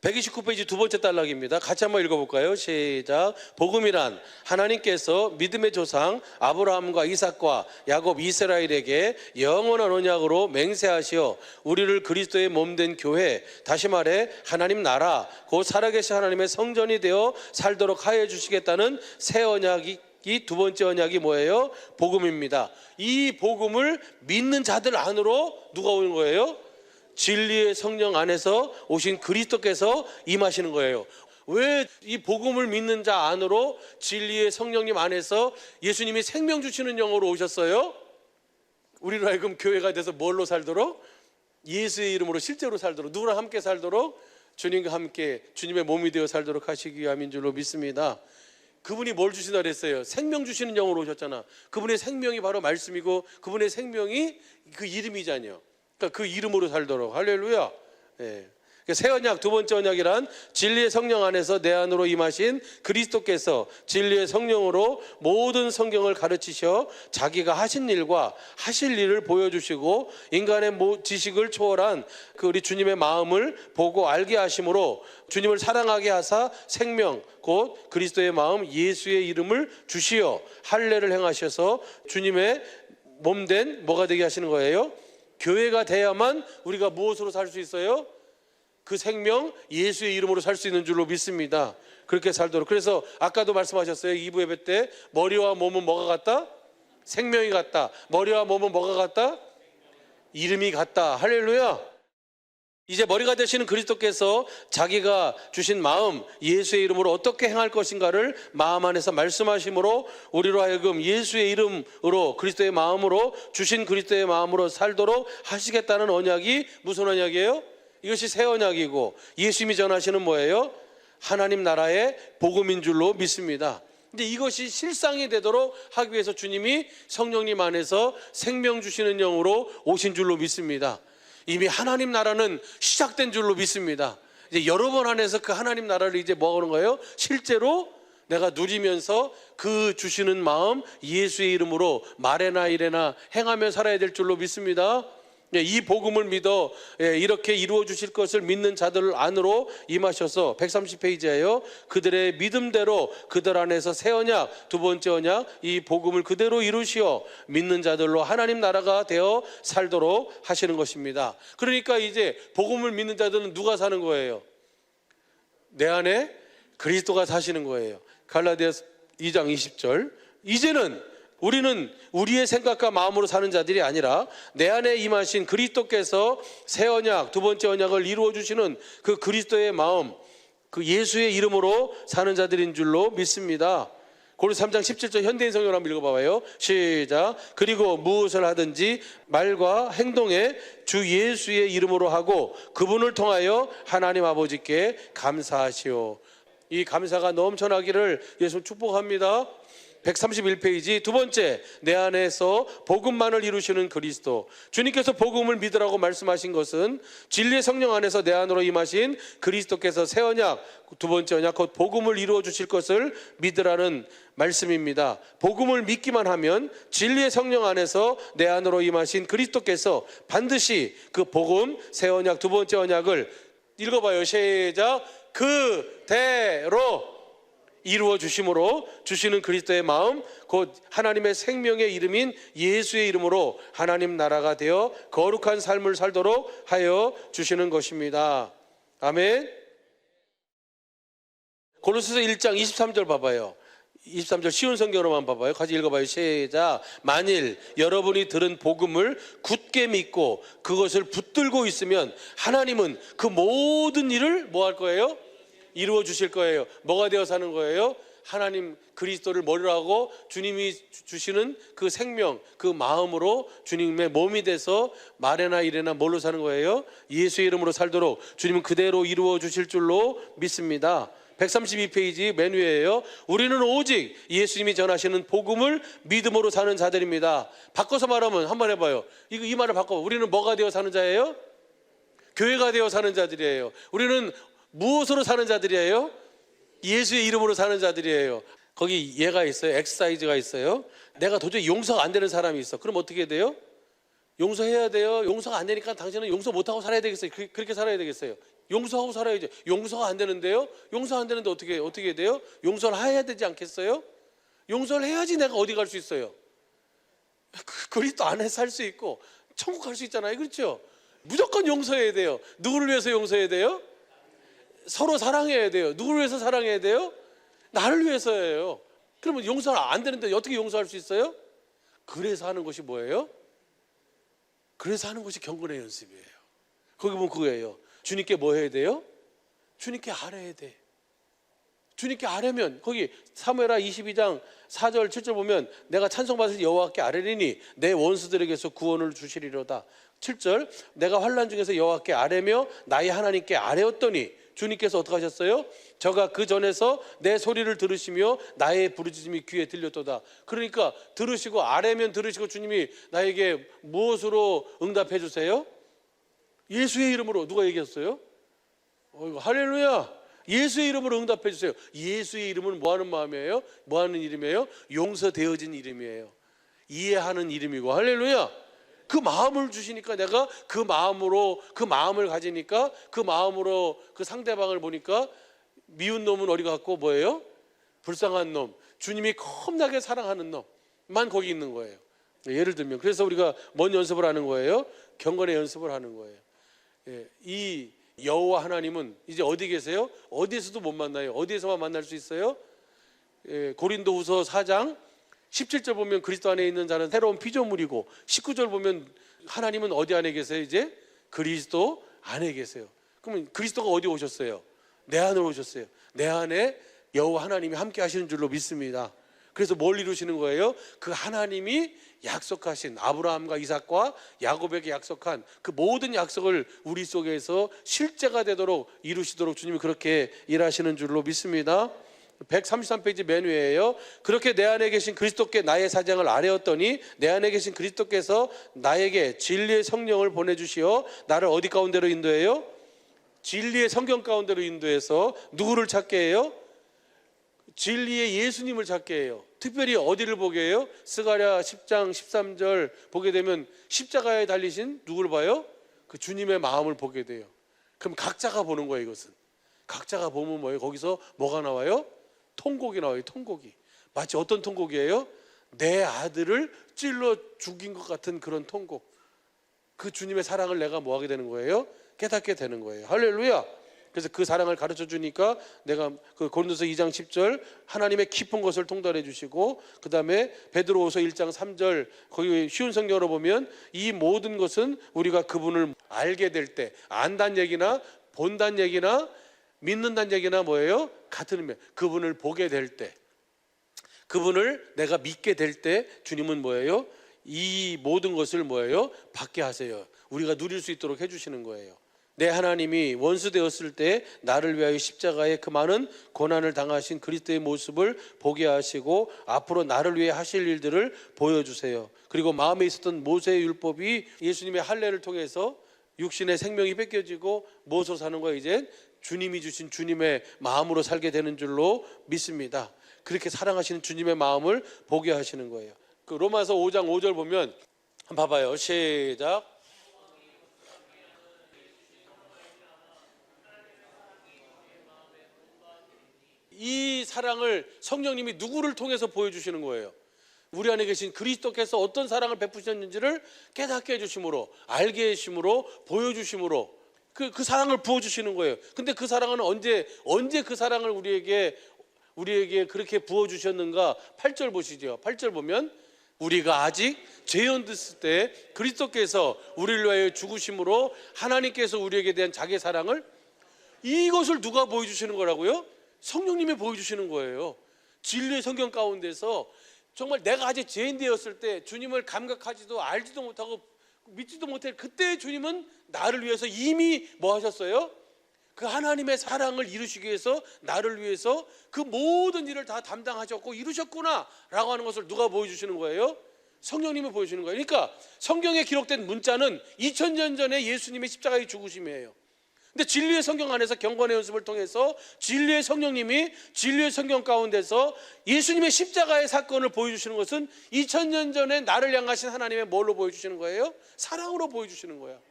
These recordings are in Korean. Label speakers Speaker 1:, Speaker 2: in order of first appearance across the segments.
Speaker 1: 129페이지 두 번째 단락입니다. 같이 한번 읽어볼까요? 시작. 복음이란 하나님께서 믿음의 조상 아브라함과 이삭과 야곱 이스라엘에게 영원한 언약으로 맹세하시어 우리를 그리스도의 몸된 교회, 다시 말해 하나님 나라, 곧 살아계신 하나님의 성전이 되어 살도록 하여 주시겠다는 새 언약이, 이 두 번째 언약이 뭐예요? 복음입니다. 이 복음을 믿는 자들 안으로 누가 오는 거예요? 진리의 성령 안에서 오신 그리스도께서 임하시는 거예요. 왜 이 복음을 믿는 자 안으로 진리의 성령님 안에서 예수님이 생명 주시는 영으로 오셨어요? 우리로 하여금 교회가 돼서 뭘로 살도록? 예수의 이름으로 실제로 살도록, 누구랑 함께 살도록? 주님과 함께 주님의 몸이 되어 살도록 하시기 위함인 줄로 믿습니다. 그분이 뭘 주신다 그랬어요? 생명 주시는 영으로 오셨잖아. 그분의 생명이 바로 말씀이고 그분의 생명이 그 이름이잖아요. 그러니까 그 이름으로 살도록. 할렐루야. 네. 새 언약, 두 번째 언약이란 진리의 성령 안에서 내 안으로 임하신 그리스도께서 진리의 성령으로 모든 성경을 가르치셔 자기가 하신 일과 하실 일을 보여주시고 인간의 지식을 초월한 그 우리 주님의 마음을 보고 알게 하심으로 주님을 사랑하게 하사 생명 곧 그리스도의 마음 예수의 이름을 주시어 할례를 행하셔서 주님의 몸된 뭐가 되게 하시는 거예요? 교회가 돼야만 우리가 무엇으로 살 수 있어요? 그 생명 예수의 이름으로 살 수 있는 줄로 믿습니다. 그렇게 살도록. 그래서 아까도 말씀하셨어요. 2부 예배 때 머리와 몸은 뭐가 같다? 생명이 같다. 머리와 몸은 뭐가 같다? 이름이 같다. 할렐루야. 이제 머리가 되시는 그리스도께서 자기가 주신 마음 예수의 이름으로 어떻게 행할 것인가를 마음 안에서 말씀하심으로 우리로 하여금 예수의 이름으로 그리스도의 마음으로 주신 그리스도의 마음으로 살도록 하시겠다는 언약이 무슨 언약이에요? 이것이 새 언약이고 예수님이 전하시는 뭐예요? 하나님 나라의 복음인 줄로 믿습니다. 근데 이것이 실상이 되도록 하기 위해서 주님이 성령님 안에서 생명 주시는 영으로 오신 줄로 믿습니다. 이미 하나님 나라는 시작된 줄로 믿습니다. 이제 여러분 안에서 그 하나님 나라를 이제 뭐 하는 거예요? 실제로 내가 누리면서 그 주시는 마음 예수의 이름으로 말에나 이래나 행하며 살아야 될 줄로 믿습니다. 이 복음을 믿어 이렇게 이루어 주실 것을 믿는 자들 안으로 임하셔서 130페이지에요. 그들의 믿음대로 그들 안에서 새 언약, 두 번째 언약, 이 복음을 그대로 이루시어 믿는 자들로 하나님 나라가 되어 살도록 하시는 것입니다. 그러니까 이제 복음을 믿는 자들은 누가 사는 거예요? 내 안에 그리스도가 사시는 거예요. 갈라디아서 2장 20절. 이제는 우리는 우리의 생각과 마음으로 사는 자들이 아니라 내 안에 임하신 그리스도께서 새 언약, 두 번째 언약을 이루어 주시는 그 그리스도의 마음, 그 예수의 이름으로 사는 자들인 줄로 믿습니다. 고린도서 3장 17절 현대인 성경을 한번 읽어봐요. 시작. 그리고 무엇을 하든지 말과 행동에 주 예수의 이름으로 하고 그분을 통하여 하나님 아버지께 감사하시오. 이 감사가 넘쳐나기를 예수 축복합니다. 131페이지 두 번째, 내 안에서 복음만을 이루시는 그리스도. 주님께서 복음을 믿으라고 말씀하신 것은 진리의 성령 안에서 내 안으로 임하신 그리스도께서 새 언약, 두 번째 언약, 곧 복음을 이루어 주실 것을 믿으라는 말씀입니다. 복음을 믿기만 하면 진리의 성령 안에서 내 안으로 임하신 그리스도께서 반드시 그 복음, 새 언약, 두 번째 언약을 읽어봐요. 시작. 그대로 이루어 주심으로 주시는 그리스도의 마음 곧 하나님의 생명의 이름인 예수의 이름으로 하나님 나라가 되어 거룩한 삶을 살도록 하여 주시는 것입니다. 아멘. 고린도서 1장 23절 봐봐요. 23절 쉬운 성경으로만 봐봐요. 같이 읽어봐요. 시작. 만일 여러분이 들은 복음을 굳게 믿고 그것을 붙들고 있으면 하나님은 그 모든 일을 뭐 할 거예요? 이루어 주실 거예요. 뭐가 되어 사는 거예요? 하나님 그리스도를 머리로 하고 주님이 주시는 그 생명, 그 마음으로 주님의 몸이 돼서 말에나 이래나 뭘로 사는 거예요? 예수의 이름으로 살도록 주님은 그대로 이루어 주실 줄로 믿습니다. 132페이지 맨 위에요. 우리는 오직 예수님이 전하시는 복음을 믿음으로 사는 자들입니다. 바꿔서 말하면 한번 해봐요. 이 말을 바꿔. 우리는 뭐가 되어 사는 자예요? 교회가 되어 사는 자들이에요. 우리는 무엇으로 사는 자들이에요? 예수의 이름으로 사는 자들이에요. 거기 얘가 있어요. 엑사이즈가 있어요. 내가 도저히 용서가 안 되는 사람이 있어. 그럼 어떻게 돼요? 용서해야 돼요. 용서가 안 되니까 당신은 용서 못하고 살아야 되겠어요. 그렇게 살아야 되겠어요. 용서하고 살아야지. 용서가 안 되는데요. 용서 안 되는데 어떻게 해야 돼요? 용서를 해야 되지 않겠어요? 용서를 해야지 내가 어디 갈 수 있어요. 그리스도 안에 살 수 있고 천국 갈 수 있잖아요. 그렇죠? 무조건 용서해야 돼요. 누구를 위해서 용서해야 돼요? 서로 사랑해야 돼요. 누구를 위해서 사랑해야 돼요? 나를 위해서예요. 그러면 용서가 안 되는데 어떻게 용서할 수 있어요? 그래서 하는 것이 뭐예요? 그래서 하는 것이 경건의 연습이에요. 거기 보면 그거예요. 주님께 뭐 해야 돼요? 주님께 아뢰야 돼. 주님께 아뢰면 거기 사무엘하 22장 4절 7절 보면 내가 찬송받을 여호와께 아뢰리니 내 원수들에게서 구원을 주시리로다. 7절 내가 환난 중에서 여호와께 아뢰며 나의 하나님께 아뢰었더니 주님께서 어떻게 하셨어요? 저가 그 전에서 내 소리를 들으시며 나의 부르짖음이 귀에 들렸도다. 그러니까 들으시고 아뢰면 들으시고 주님이 나에게 무엇으로 응답해 주세요? 예수의 이름으로. 누가 얘기했어요? 할렐루야. 예수의 이름으로 응답해 주세요. 예수의 이름은 뭐 하는 마음이에요? 뭐 하는 이름이에요? 용서되어진 이름이에요. 이해하는 이름이고. 할렐루야. 그 마음을 주시니까 내가 그 마음으로 그 마음을 가지니까 그 마음으로 그 상대방을 보니까 미운 놈은 어디 갔고 뭐예요? 불쌍한 놈, 주님이 겁나게 사랑하는 놈만 거기 있는 거예요. 예를 들면 그래서 우리가 뭔 연습을 하는 거예요? 경건의 연습을 하는 거예요. 이 여호와 하나님은 이제 어디 계세요? 어디에서도 못 만나요. 어디에서만 만날 수 있어요? 고린도후서 4장 17절 보면 그리스도 안에 있는 자는 새로운 피조물이고 19절 보면 하나님은 어디 안에 계세요? 이제 그리스도 안에 계세요. 그러면 그리스도가 어디 오셨어요? 내 안으로 오셨어요. 내 안에 여호와 하나님이 함께 하시는 줄로 믿습니다. 그래서 뭘 이루시는 거예요? 그 하나님이 약속하신 아브라함과 이삭과 야곱에게 약속한 그 모든 약속을 우리 속에서 실제가 되도록 이루시도록 주님이 그렇게 일하시는 줄로 믿습니다. 133페이지 맨 위에요. 그렇게 내 안에 계신 그리스도께 나의 사정을 아뢰었더니 내 안에 계신 그리스도께서 나에게 진리의 성령을 보내주시어 나를 어디 가운데로 인도해요? 진리의 성경 가운데로 인도해서 누구를 찾게 해요? 진리의 예수님을 찾게 해요. 특별히 어디를 보게 해요? 스가랴 10장 13절 보게 되면 십자가에 달리신 누구를 봐요? 그 주님의 마음을 보게 돼요. 그럼 각자가 보는 거예요. 이것은 각자가 보면 뭐예요? 거기서 뭐가 나와요? 통곡이 나와요. 통곡이. 마치 어떤 통곡이에요? 내 아들을 찔러 죽인 것 같은 그런 통곡. 그 주님의 사랑을 내가 뭐하게 되는 거예요? 깨닫게 되는 거예요. 할렐루야. 그래서 그 사랑을 가르쳐 주니까 내가 그 고린도서 2장 10절 하나님의 깊은 것을 통달해 주시고, 그 다음에 베드로후서 1장 3절 거기 쉬운 성경으로 보면 이 모든 것은 우리가 그분을 알게 될 때, 안다는 얘기나 본다는 얘기나 믿는다는 얘기나 뭐예요? 같은 의미. 그분을 보게 될 때, 그분을 내가 믿게 될 때 주님은 뭐예요? 이 모든 것을 뭐예요? 받게 하세요. 우리가 누릴 수 있도록 해주시는 거예요. 내 하나님이 원수 되었을 때 나를 위하여 십자가에 그 많은 고난을 당하신 그리스도의 모습을 보게 하시고 앞으로 나를 위해 하실 일들을 보여주세요. 그리고 마음에 있었던 모세의 율법이 예수님의 할례를 통해서 육신의 생명이 뺏겨지고 무엇으로 사는 거예요? 이제 주님이 주신 주님의 마음으로 살게 되는 줄로 믿습니다. 그렇게 사랑하시는 주님의 마음을 보게 하시는 거예요. 그 로마서 5장 5절 보면 한번 봐봐요. 시작. 이 사랑을 성령님이 누구를 통해서 보여주시는 거예요? 우리 안에 계신 그리스도께서 어떤 사랑을 베푸셨는지를 깨닫게 해주심으로, 알게 해주심으로, 보여주심으로 그 사랑을 부어주시는 거예요. 근데 그 사랑은 언제 그 사랑을 우리에게 그렇게 부어주셨는가? 8절 보시죠. 8절 보면 우리가 아직 죄연됐을 때 그리스도께서 우리를 위하여 죽으심으로 하나님께서 우리에게 대한 자기의 사랑을, 이것을 누가 보여주시는 거라고요? 성령님이 보여주시는 거예요. 진리의 성경 가운데서 정말 내가 아직 죄인 되었을 때 주님을 감각하지도 알지도 못하고 믿지도 못해 그때 주님은 나를 위해서 이미 뭐 하셨어요? 그 하나님의 사랑을 이루시기 위해서 나를 위해서 그 모든 일을 다 담당하셨고 이루셨구나 라고 하는 것을 누가 보여주시는 거예요? 성령님이 보여주시는 거예요. 그러니까 성경에 기록된 문자는 2000년 전에 예수님의 십자가의 죽으심이에요. 근데 진리의 성경 안에서 경건의 연습을 통해서 진리의 성령님이 진리의 성경 가운데서 예수님의 십자가의 사건을 보여주시는 것은 2000년 전에 나를 향하신 하나님의 뭘로 보여주시는 거예요? 사랑으로 보여주시는 거예요.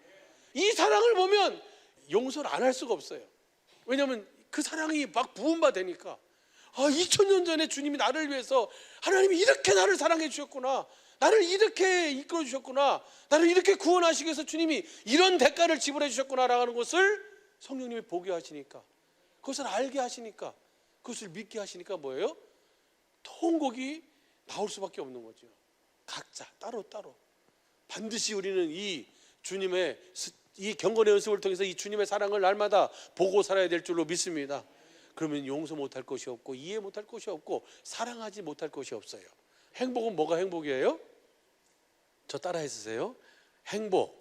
Speaker 1: 이 사랑을 보면 용서를 안 할 수가 없어요. 왜냐하면 그 사랑이 막 부음받으니까 2000년 전에 주님이 나를 위해서 하나님이 이렇게 나를 사랑해 주셨구나, 나를 이렇게 이끌어 주셨구나, 나를 이렇게 구원하시기 위해서 주님이 이런 대가를 지불해 주셨구나라는 것을 성령님이 보게 하시니까, 그것을 알게 하시니까, 그것을 믿게 하시니까 뭐예요? 통곡이 나올 수밖에 없는 거죠. 각자 따로따로 반드시 우리는 이 주님의 이 경건의 연습을 통해서 이 주님의 사랑을 날마다 보고 살아야 될 줄로 믿습니다. 그러면 용서 못할 것이 없고 이해 못할 것이 없고 사랑하지 못할 것이 없어요. 행복은 뭐가 행복이에요? 저 따라 해주세요. 행복,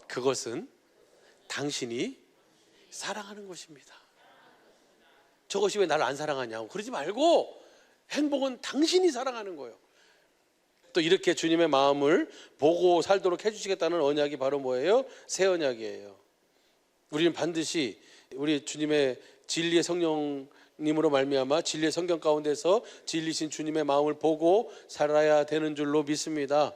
Speaker 1: 그것은 당신이 사랑하는 것입니다. 저것이 왜 나를 안 사랑하냐고 그러지 말고, 행복은 당신이 사랑하는 거예요. 또 이렇게 주님의 마음을 보고 살도록 해주시겠다는 언약이 바로 뭐예요? 새 언약이에요. 우리는 반드시 우리 주님의 진리의 성령님으로 말미암아 진리의 성경 가운데서 진리신 주님의 마음을 보고 살아야 되는 줄로 믿습니다.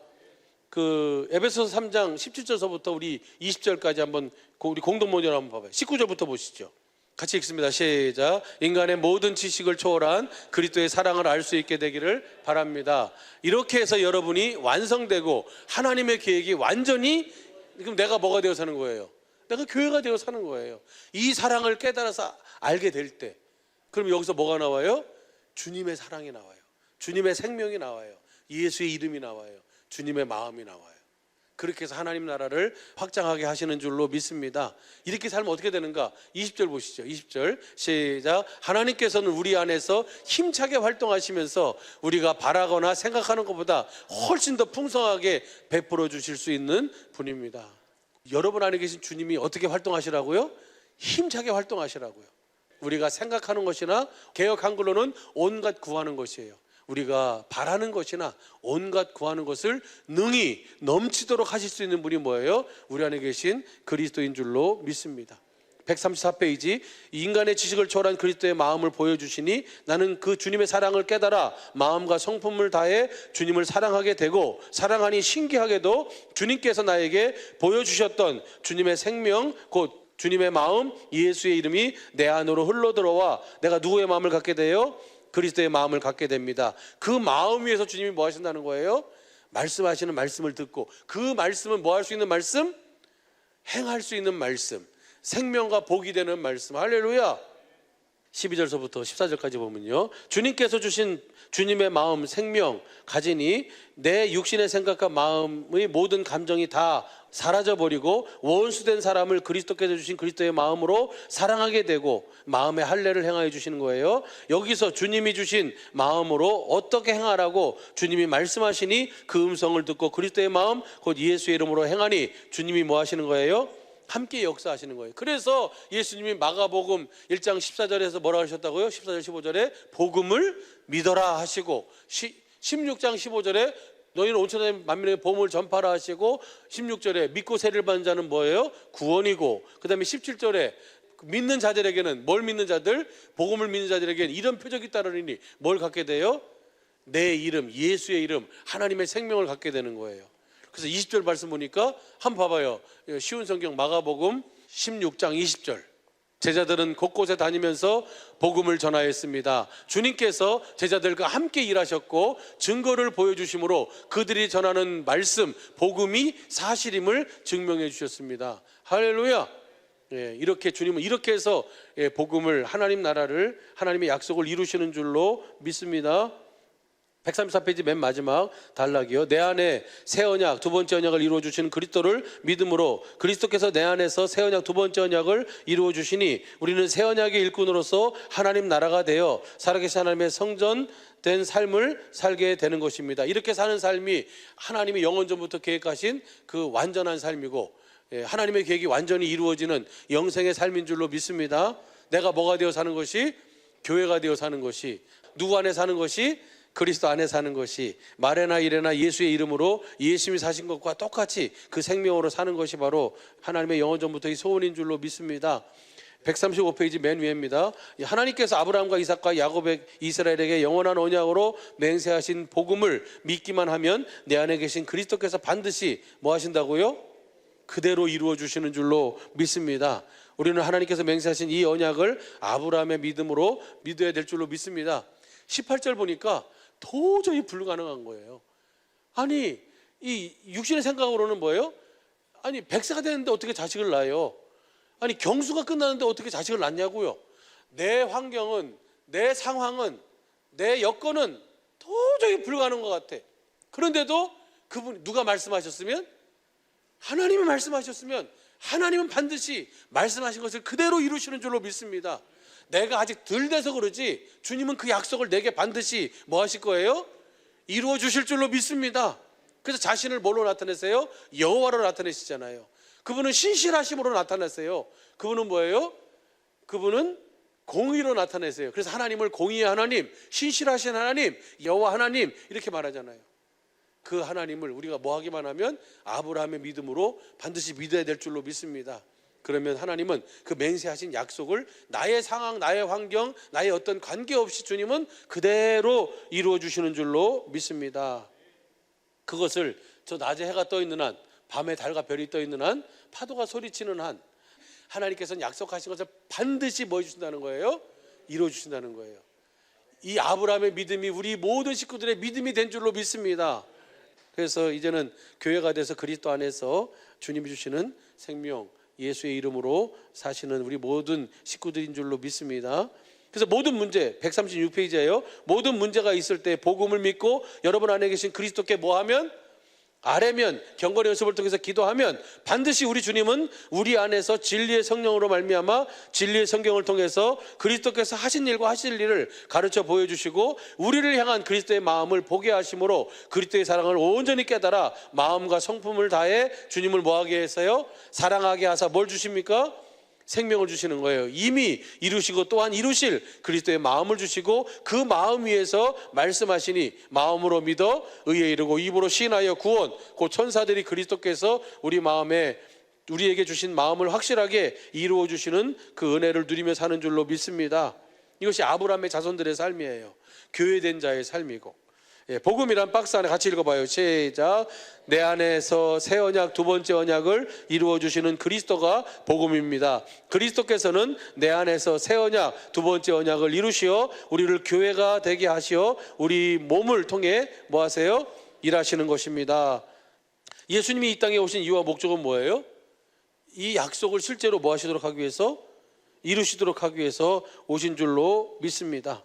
Speaker 1: 그 에베소서 3장 17절서부터 우리 20절까지 한번 우리 공동문제를 한번 봐봐요. 19절부터 보시죠. 같이 읽습니다. 시작. 인간의 모든 지식을 초월한 그리스도의 사랑을 알 수 있게 되기를 바랍니다. 이렇게 해서 여러분이 완성되고 하나님의 계획이 완전히, 그럼 내가 뭐가 되어 사는 거예요? 내가 교회가 되어 사는 거예요. 이 사랑을 깨달아서 알게 될 때, 그럼 여기서 뭐가 나와요? 주님의 사랑이 나와요. 주님의 생명이 나와요. 예수의 이름이 나와요. 주님의 마음이 나와요. 그렇게 해서 하나님 나라를 확장하게 하시는 줄로 믿습니다. 이렇게 살면 어떻게 되는가? 20절 보시죠. 20절 시작. 하나님께서는 우리 안에서 힘차게 활동하시면서 우리가 바라거나 생각하는 것보다 훨씬 더 풍성하게 베풀어 주실 수 있는 분입니다. 여러분 안에 계신 주님이 어떻게 활동하시라고요? 힘차게 활동하시라고요. 우리가 생각하는 것이나 개역 한글로는 온갖 구하는 것이에요. 우리가 바라는 것이나 온갖 구하는 것을 능히 넘치도록 하실 수 있는 분이 뭐예요? 우리 안에 계신 그리스도인 줄로 믿습니다. 134페이지. 인간의 지식을 초월한 그리스도의 마음을 보여주시니 나는 그 주님의 사랑을 깨달아 마음과 성품을 다해 주님을 사랑하게 되고, 사랑하니 신기하게도 주님께서 나에게 보여주셨던 주님의 생명 곧 주님의 마음 예수의 이름이 내 안으로 흘러들어와 내가 누구의 마음을 갖게 돼요? 그리스도의 마음을 갖게 됩니다. 그 마음 위에서 주님이 뭐 하신다는 거예요? 말씀하시는 말씀을 듣고, 그 말씀은 뭐 할 수 있는 말씀? 행할 수 있는 말씀, 생명과 복이 되는 말씀. 할렐루야. 12절서부터 14절까지 보면요, 주님께서 주신 주님의 마음 생명 가지니 내 육신의 생각과 마음의 모든 감정이 다 사라져버리고 원수된 사람을 그리스도께서 주신 그리스도의 마음으로 사랑하게 되고 마음의 할례를 행하여 주시는 거예요. 여기서 주님이 주신 마음으로 어떻게 행하라고 주님이 말씀하시니 그 음성을 듣고 그리스도의 마음 곧 예수의 이름으로 행하니 주님이 뭐 하시는 거예요? 함께 역사하시는 거예요. 그래서 예수님이 마가복음 1장 14절에서 뭐라고 하셨다고요? 14절 15절에 복음을 믿어라 하시고, 16장 15절에 너희는 온천에 만민에게 복음을 전파라 하시고, 16절에 믿고 세례를 받는 자는 뭐예요? 구원이고, 그 다음에 17절에 믿는 자들에게는, 뭘 믿는 자들? 복음을 믿는 자들에게는 이런 표적이 따르니 뭘 갖게 돼요? 내 이름, 예수의 이름, 하나님의 생명을 갖게 되는 거예요. 그래서 20절 말씀 보니까 한번 봐봐요. 쉬운 성경 마가복음 16장 20절. 제자들은 곳곳에 다니면서 복음을 전하였습니다. 주님께서 제자들과 함께 일하셨고 증거를 보여주심으로 그들이 전하는 말씀, 복음이 사실임을 증명해 주셨습니다. 할렐루야. 이렇게 주님은 이렇게 해서 복음을, 하나님 나라를, 하나님의 약속을 이루시는 줄로 믿습니다. 134페이지 맨 마지막 단락이요. 내 안에 새 언약, 두 번째 언약을 이루어 주시는 그리스도를 믿음으로 그리스도께서 내 안에서 새 언약, 두 번째 언약을 이루어 주시니 우리는 새 언약의 일꾼으로서 하나님 나라가 되어 살아계신 하나님의 성전된 삶을 살게 되는 것입니다. 이렇게 사는 삶이 하나님이 영원전부터 계획하신 그 완전한 삶이고, 하나님의 계획이 완전히 이루어지는 영생의 삶인 줄로 믿습니다. 내가 뭐가 되어 사는 것이? 교회가 되어 사는 것이, 누구 안에 사는 것이? 그리스도 안에 사는 것이 말에나 일에나 예수의 이름으로 예수님이 사신 것과 똑같이 그 생명으로 사는 것이 바로 하나님의 영원전부터 이 소원인 줄로 믿습니다. 135페이지 맨 위에입니다. 하나님께서 아브라함과 이삭과 야곱의 이스라엘에게 영원한 언약으로 맹세하신 복음을 믿기만 하면 내 안에 계신 그리스도께서 반드시 뭐 하신다고요? 그대로 이루어 주시는 줄로 믿습니다. 우리는 하나님께서 맹세하신 이 언약을 아브라함의 믿음으로 믿어야 될 줄로 믿습니다. 18절 보니까 도저히 불가능한 거예요. 아니, 이 육신의 생각으로는 뭐예요? 아니, 100세가 되는데 어떻게 자식을 낳아요? 아니, 경수가 끝나는데 어떻게 자식을 낳냐고요? 내 환경은, 내 상황은, 내 여건은 도저히 불가능한 것 같아. 그런데도 그분 누가 말씀하셨으면, 하나님이 말씀하셨으면 하나님은 반드시 말씀하신 것을 그대로 이루시는 줄로 믿습니다. 내가 아직 덜 돼서 그러지 주님은 그 약속을 내게 반드시 뭐 하실 거예요? 이루어 주실 줄로 믿습니다. 그래서 자신을 뭘로 나타내세요? 여호와로 나타내시잖아요. 그분은 신실하심으로 나타내세요. 그분은 뭐예요? 그분은 공의로 나타내세요. 그래서 하나님을 공의의 하나님, 신실하신 하나님, 여호와 하나님 이렇게 말하잖아요. 그 하나님을 우리가 뭐 하기만 하면 아브라함의 믿음으로 반드시 믿어야 될 줄로 믿습니다. 그러면 하나님은 그 맹세하신 약속을 나의 상황, 나의 환경, 나의 어떤 관계없이 주님은 그대로 이루어 주시는 줄로 믿습니다. 그것을 저 낮에 해가 떠 있는 한, 밤에 달과 별이 떠 있는 한, 파도가 소리치는 한, 하나님께서는 약속하신 것을 반드시 뭐 해주신다는 거예요? 이루어 주신다는 거예요. 이 아브라함의 믿음이 우리 모든 식구들의 믿음이 된 줄로 믿습니다. 그래서 이제는 교회가 돼서 그리스도 안에서 주님이 주시는 생명, 예수의 이름으로 사시는 우리 모든 식구들인 줄로 믿습니다. 그래서 모든 문제, 136페이지예요. 모든 문제가 있을 때 복음을 믿고 여러분 안에 계신 그리스도께 뭐하면? 아뢰면, 경건의 연습을 통해서 기도하면 반드시 우리 주님은 우리 안에서 진리의 성령으로 말미암아 진리의 성경을 통해서 그리스도께서 하신 일과 하실 일을 가르쳐 보여주시고 우리를 향한 그리스도의 마음을 보게 하심으로 그리스도의 사랑을 온전히 깨달아 마음과 성품을 다해 주님을 뭐하게 해서요? 사랑하게 하사 뭘 주십니까? 생명을 주시는 거예요. 이미 이루시고 또한 이루실 그리스도의 마음을 주시고 그 마음 위에서 말씀하시니 마음으로 믿어 의에 이르고 입으로 시인하여 구원, 곧 천사들이 그리스도께서 우리 마음에 우리에게 주신 마음을 확실하게 이루어 주시는 그 은혜를 누리며 사는 줄로 믿습니다. 이것이 아브라함의 자손들의 삶이에요. 교회된 자의 삶이고. 복음이란 박스 안에 같이 읽어봐요. 시작. 내 안에서 새 언약, 두 번째 언약을 이루어 주시는 그리스도가 복음입니다. 그리스도께서는 내 안에서 새 언약, 두 번째 언약을 이루시어 우리를 교회가 되게 하시어 우리 몸을 통해 뭐 하세요? 일하시는 것입니다. 예수님이 이 땅에 오신 이유와 목적은 뭐예요? 이 약속을 실제로 뭐 하시도록 하기 위해서? 이루시도록 하기 위해서 오신 줄로 믿습니다.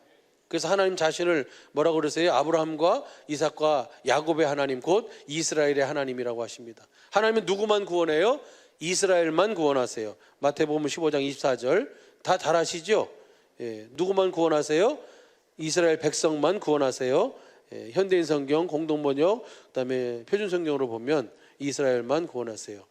Speaker 1: 그래서 하나님 자신을 뭐라고 그러세요? 아브라함과 이삭과 야곱의 하나님, 곧 이스라엘의 하나님이라고 하십니다. 하나님은 누구만 구원해요? 이스라엘만 구원하세요. 마태복음 15장 24절 다 잘 아시죠? 누구만 구원하세요? 이스라엘 백성만 구원하세요. 현대인 성경 공동번역 그다음에 표준 성경으로 보면 이스라엘만 구원하세요.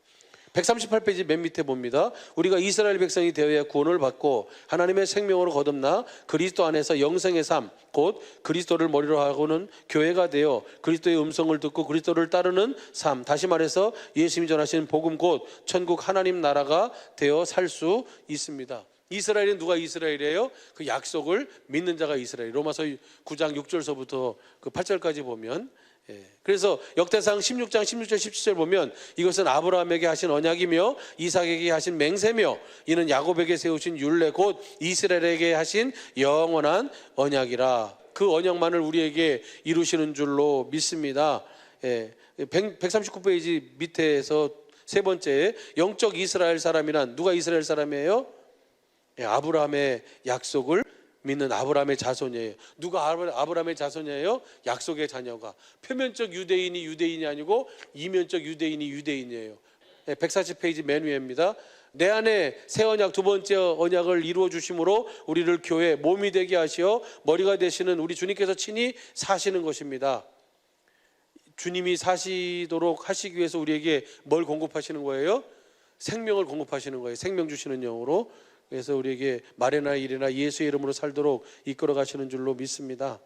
Speaker 1: 138페이지 맨 밑에 봅니다. 우리가 이스라엘 백성이 되어야 구원을 받고 하나님의 생명으로 거듭나 그리스도 안에서 영생의 삶, 곧 그리스도를 머리로 하고는 교회가 되어 그리스도의 음성을 듣고 그리스도를 따르는 삶, 다시 말해서 예수님이 전하신 복음 곧 천국 하나님 나라가 되어 살 수 있습니다. 이스라엘은 누가 이스라엘이에요? 그 약속을 믿는 자가 이스라엘. 로마서 9장 6절서부터 그 8절까지 보면 그래서 역대상 16장 16절 17절 보면 이것은 아브라함에게 하신 언약이며 이삭에게 하신 맹세며 이는 야곱에게 세우신 율례 곧 이스라엘에게 하신 영원한 언약이라. 그 언약만을 우리에게 이루시는 줄로 믿습니다. 139페이지 밑에서 세 번째, 영적 이스라엘 사람이란 누가 이스라엘 사람이에요? 아브라함의 약속을 믿는 아브라함의 자손이에요. 누가 아브라함의 자손이에요? 약속의 자녀가. 표면적 유대인이 유대인이 아니고 이면적 유대인이 유대인이에요. 140페이지 맨 위에입니다. 내 안에 새 언약, 두 번째 언약을 이루어 주심으로 우리를 교회 몸이 되게 하시어 머리가 되시는 우리 주님께서 친히 사시는 것입니다. 주님이 사시도록 하시기 위해서 우리에게 뭘 공급하시는 거예요? 생명을 공급하시는 거예요. 생명 주시는 영으로. 그래서 우리에게 말이나 일이나 예수의 이름으로 살도록 이끌어 가시는 줄로 믿습니다.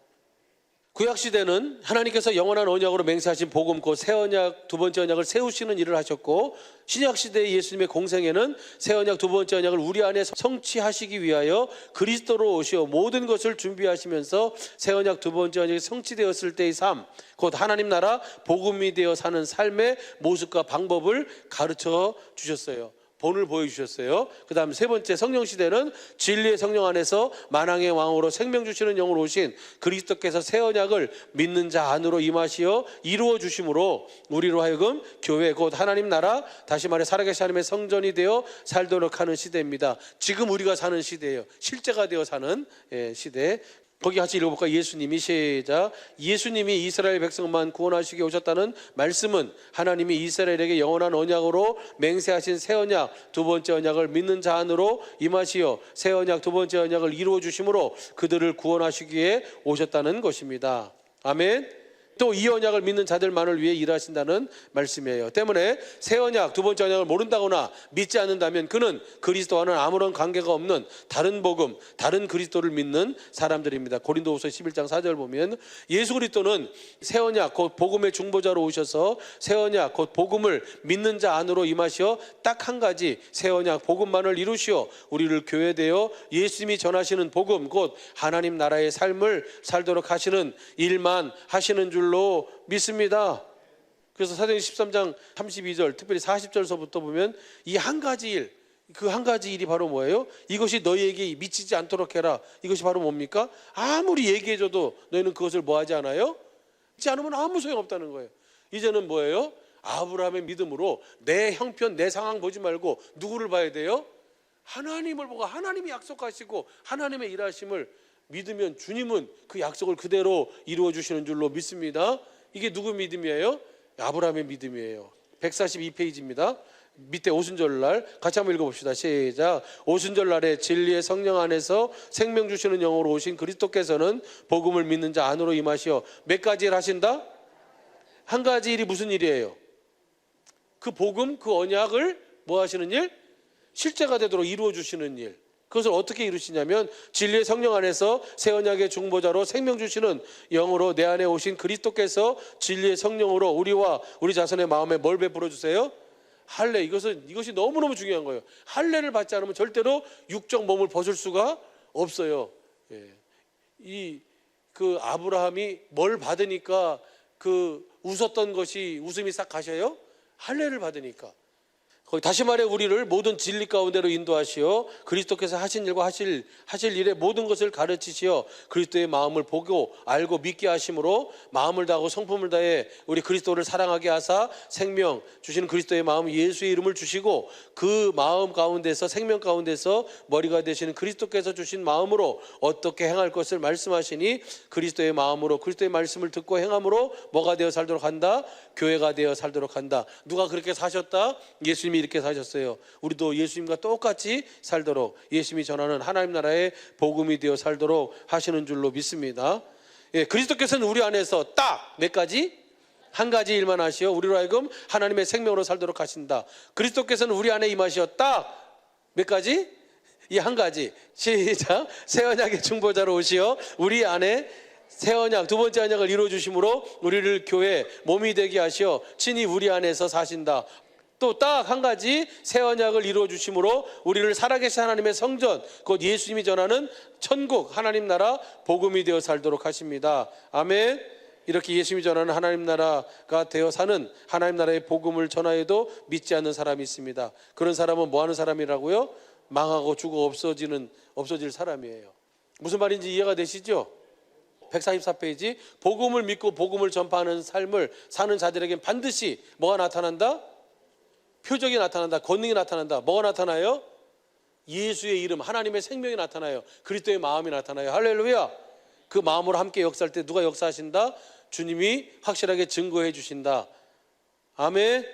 Speaker 1: 구약 시대는 하나님께서 영원한 언약으로 맹세하신 복음 곧 새 언약 두 번째 언약을 세우시는 일을 하셨고, 신약 시대의 예수님의 공생애는 새 언약 두 번째 언약을 우리 안에 성취하시기 위하여 그리스도로 오시어 모든 것을 준비하시면서 새 언약 두 번째 언약이 성취되었을 때의 삶, 곧 하나님 나라 복음이 되어 사는 삶의 모습과 방법을 가르쳐 주셨어요. 본을 보여주셨어요. 그 다음 세 번째, 성령 시대는 진리의 성령 안에서 만왕의 왕으로 생명 주시는 영으로 오신 그리스도께서 새 언약을 믿는 자 안으로 임하시어 이루어 주심으로 우리로 하여금 교회 곧 하나님 나라, 다시 말해 살아계신 하나님의 성전이 되어 살도록 하는 시대입니다. 지금 우리가 사는 시대예요. 실제가 되어 사는 시대. 거기 같이 읽어볼까요? 예수님이 시작. 예수님이 이스라엘 백성만 구원하시게 오셨다는 말씀은 하나님이 이스라엘에게 영원한 언약으로 맹세하신 새 언약 두 번째 언약을 믿는 자 안으로 임하시어 새 언약 두 번째 언약을 이루어 주심으로 그들을 구원하시기에 오셨다는 것입니다. 아멘. 또 이 언약을 믿는 자들만을 위해 일하신다는 말씀이에요. 때문에 새 언약 두 번째 언약을 모른다거나 믿지 않는다면 그는 그리스도와는 아무런 관계가 없는 다른 복음, 다른 그리스도를 믿는 사람들입니다. 고린도후서 11장 4절 보면 예수 그리스도는 새 언약 곧 복음의 중보자로 오셔서 새 언약 곧 복음을 믿는 자 안으로 임하시어 딱 한 가지 새 언약 복음만을 이루시어 우리를 교회되어 예수님이 전하시는 복음 곧 하나님 나라의 삶을 살도록 하시는 일만 하시는 줄 믿습니다. 그래서 사도행전 13장 32절 특별히 40절서부터 보면 이 한 가지 일, 그 한 가지 일이 바로 뭐예요? 이것이 너희에게 미치지 않도록 해라. 이것이 바로 뭡니까? 아무리 얘기해줘도 너희는 그것을 뭐하지 않아요? 믿지 않으면 아무 소용없다는 거예요. 이제는 뭐예요? 아브라함의 믿음으로 내 형편 내 상황 보지 말고 누구를 봐야 돼요? 하나님을 보고 하나님이 약속하시고 하나님의 일하심을 믿으면 주님은 그 약속을 그대로 이루어 주시는 줄로 믿습니다. 이게 누구 믿음이에요? 아브라함의 믿음이에요. 142페이지입니다. 밑에 오순절날 같이 한번 읽어봅시다. 시작. 오순절날에 진리의 성령 안에서 생명 주시는 영으로 오신 그리스도께서는 복음을 믿는 자 안으로 임하시어 몇 가지 일 하신다? 한 가지 일이 무슨 일이에요? 그 복음, 그 언약을 뭐 하시는 일? 실제가 되도록 이루어 주시는 일. 그것을 어떻게 이루시냐면 진리의 성령 안에서 새 언약의 중보자로 생명 주시는 영으로 내 안에 오신 그리스도께서 진리의 성령으로 우리와 우리 자손의 마음에 뭘 베풀어 주세요? 할례. 이것이 너무너무 중요한 거예요. 할례를 받지 않으면 절대로 육적 몸을 벗을 수가 없어요. 그 아브라함이 뭘 받으니까 그 웃었던 것이 웃음이 싹 가셔요? 할례를 받으니까. 다시 말해 우리를 모든 진리 가운데로 인도하시어 그리스도께서 하신 일과 하실 일의 모든 것을 가르치시어 그리스도의 마음을 보고 알고 믿게 하심으로 마음을 다하고 성품을 다해 우리 그리스도를 사랑하게 하사 생명 주시는 그리스도의 마음 예수의 이름을 주시고 그 마음 가운데서 생명 가운데서 머리가 되시는 그리스도께서 주신 마음으로 어떻게 행할 것을 말씀하시니 그리스도의 마음으로 그리스도의 말씀을 듣고 행함으로 뭐가 되어 살도록 한다? 교회가 되어 살도록 한다. 누가 그렇게 사셨다? 예수님이 이렇게 사셨어요. 우리도 예수님과 똑같이 살도록 예수님이 전하는 하나님 나라의 복음이 되어 살도록 하시는 줄로 믿습니다. 그리스도께서는 우리 안에서 딱 몇 가지? 한 가지 일만 하시어 우리로 하여금 하나님의 생명으로 살도록 하신다. 그리스도께서는 우리 안에 임하시어 딱 몇 가지? 이 한 가지. 시작. 새 언약의 중보자로 오시어 우리 안에 새 언약 두 번째 언약을 이루어 주심으로 우리를 교회 몸이 되게 하시어 친히 우리 안에서 사신다. 또 딱 한 가지 새 언약을 이루어 주심으로 우리를 살아계신 하나님의 성전 곧 예수님이 전하는 천국 하나님 나라 복음이 되어 살도록 하십니다. 아멘. 이렇게 예수님이 전하는 하나님 나라가 되어 사는 하나님 나라의 복음을 전하여도 믿지 않는 사람이 있습니다. 그런 사람은 뭐 하는 사람이라고요? 망하고 죽어 없어질 사람이에요. 무슨 말인지 이해가 되시죠? 144페이지. 복음을 믿고 복음을 전파하는 삶을 사는 자들에겐 반드시 뭐가 나타난다? 표적이 나타난다. 권능이 나타난다. 뭐가 나타나요? 예수의 이름, 하나님의 생명이 나타나요. 그리스도의 마음이 나타나요. 할렐루야. 그 마음으로 함께 역사할 때 누가 역사하신다? 주님이 확실하게 증거해 주신다. 아멘.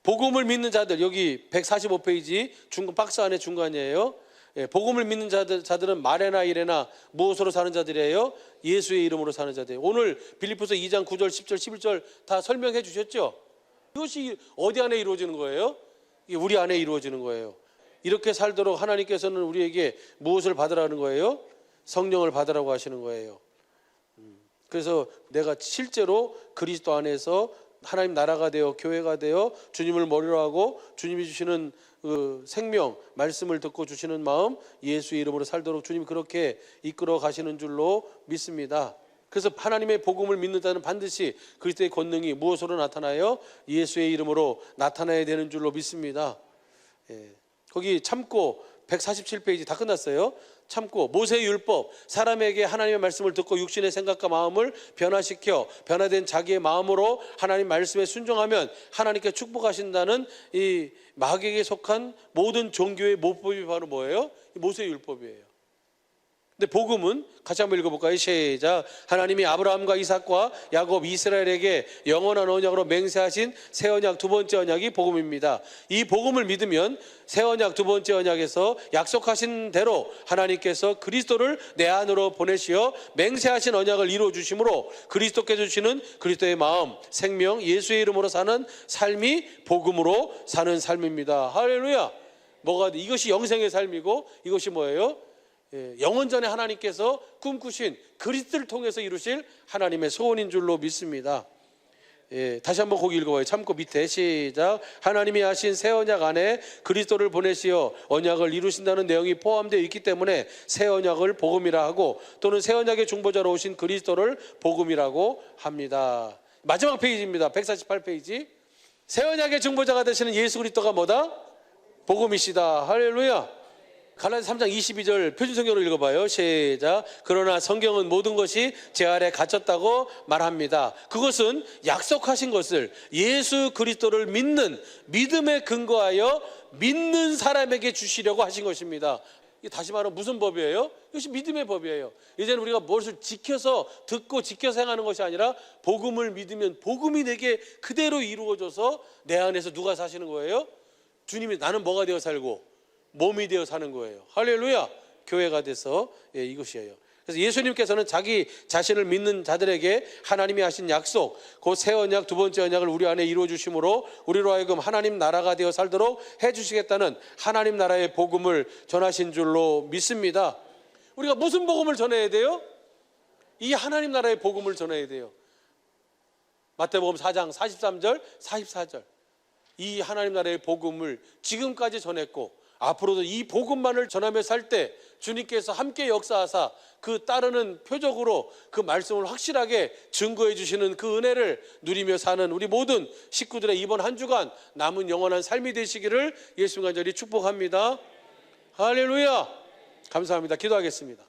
Speaker 1: 복음을 믿는 자들, 여기 145페이지 중간 박스 안에 중간이에요. 복음을 믿는 자들은 말에나 이래나 무엇으로 사는 자들이에요? 예수의 이름으로 사는 자들이에요. 오늘 빌립보서 2장 9절 10절 11절 다 설명해 주셨죠? 이것이 어디 안에 이루어지는 거예요? 이게 우리 안에 이루어지는 거예요. 이렇게 살도록 하나님께서는 우리에게 무엇을 받으라는 거예요? 성령을 받으라고 하시는 거예요. 그래서 내가 실제로 그리스도 안에서 하나님 나라가 되어 교회가 되어 주님을 머리로 하고 주님이 주시는 그 생명 말씀을 듣고 주시는 마음 예수의 이름으로 살도록 주님이 그렇게 이끌어 가시는 줄로 믿습니다. 그래서 하나님의 복음을 믿는 자는 반드시 그리스도의 권능이 무엇으로 나타나요? 예수의 이름으로 나타나야 되는 줄로 믿습니다. 거기 참고 147페이지 다 끝났어요. 참고 모세의 율법 사람에게 하나님의 말씀을 듣고 육신의 생각과 마음을 변화시켜 변화된 자기의 마음으로 하나님 말씀에 순종하면 하나님께 축복하신다는 이 마귀에게 속한 모든 종교의 모법이 바로 뭐예요? 모세의 율법이에요. 근데 복음은 같이 한번 읽어볼까요? 시작. 하나님이 아브라함과 이삭과 야곱 이스라엘에게 영원한 언약으로 맹세하신 새 언약 두 번째 언약이 복음입니다. 이 복음을 믿으면 새 언약 두 번째 언약에서 약속하신 대로 하나님께서 그리스도를 내 안으로 보내시어 맹세하신 언약을 이루어 주심으로 그리스도께 주시는 그리스도의 마음 생명 예수의 이름으로 사는 삶이 복음으로 사는 삶입니다. 할렐루야. 이것이 영생의 삶이고 이것이 뭐예요? 영원전에 하나님께서 꿈꾸신 그리스도를 통해서 이루실 하나님의 소원인 줄로 믿습니다. 다시 한번 거기 읽어봐요. 참고 밑에 시작. 하나님이 하신 새 언약 안에 그리스도를 보내시어 언약을 이루신다는 내용이 포함되어 있기 때문에 새 언약을 복음이라 하고 또는 새 언약의 중보자로 오신 그리스도를 복음이라고 합니다. 마지막 페이지입니다. 148페이지. 새 언약의 중보자가 되시는 예수 그리스도가 뭐다? 복음이시다. 할렐루야. 갈라디아서 3장 22절 표준성경으로 읽어봐요. 시작. 그러나 성경은 모든 것이 제 아래 갇혔다고 말합니다. 그것은 약속하신 것을 예수 그리스도를 믿는 믿음에 근거하여 믿는 사람에게 주시려고 하신 것입니다. 다시 말하면 무슨 법이에요? 이것이 믿음의 법이에요. 이제는 우리가 무엇을 지켜서 듣고 지켜서 행하는 것이 아니라 복음을 믿으면 복음이 내게 그대로 이루어져서 내 안에서 누가 사시는 거예요? 주님이 나는 뭐가 되어 살고 몸이 되어 사는 거예요. 할렐루야. 교회가 돼서 이것이에요. 그래서 예수님께서는 자기 자신을 믿는 자들에게 하나님이 하신 약속 그 새 언약 두 번째 언약을 우리 안에 이루어 주심으로 우리로 하여금 하나님 나라가 되어 살도록 해주시겠다는 하나님 나라의 복음을 전하신 줄로 믿습니다. 우리가 무슨 복음을 전해야 돼요? 이 하나님 나라의 복음을 전해야 돼요. 마태복음 4장 43절 44절 이 하나님 나라의 복음을 지금까지 전했고 앞으로도 이 복음만을 전하며 살 때 주님께서 함께 역사하사 그 따르는 표적으로 그 말씀을 확실하게 증거해 주시는 그 은혜를 누리며 사는 우리 모든 식구들의 이번 한 주간 남은 영원한 삶이 되시기를 예수 간절히 축복합니다. 할렐루야. 감사합니다. 기도하겠습니다.